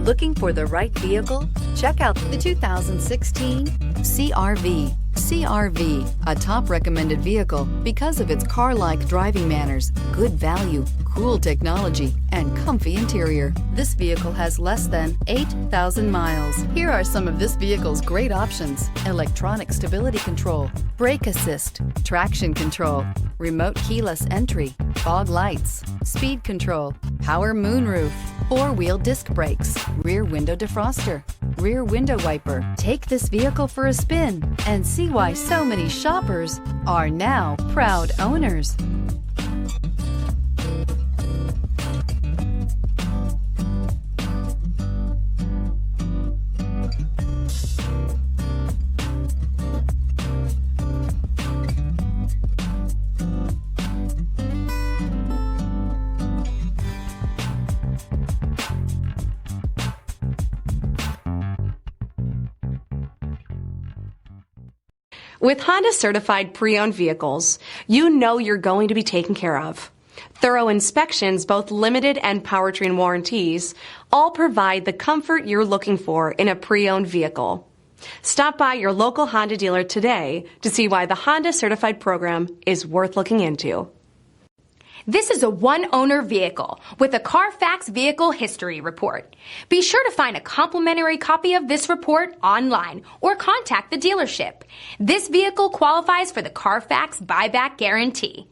Looking for the right vehicle? Check out the 2016 CR-V. CR-V, a top recommended vehicle because of its car-like driving manners, good value, cool technology, and comfy interior. This vehicle has less than 8,000 miles. Here are some of this vehicle's great options: electronic stability control, brake assist, traction control, remote keyless entry, fog lights, speed control, power moonroof, four-wheel disc brakes, rear window defroster, rear window wiper. Take this vehicle for a spin and see why so many shoppers are now proud owners. With Honda certified pre-owned vehicles, you know you're going to be taken care of. Thorough inspections, both limited and powertrain warranties, all provide the comfort you're looking for in a pre-owned vehicle. Stop by your local Honda dealer today to see why the Honda certified program is worth looking into. This is a one-owner vehicle with a Carfax Vehicle History Report. Be sure to find a complimentary copy of this report online or contact the dealership. This vehicle qualifies for the Carfax Buyback Guarantee.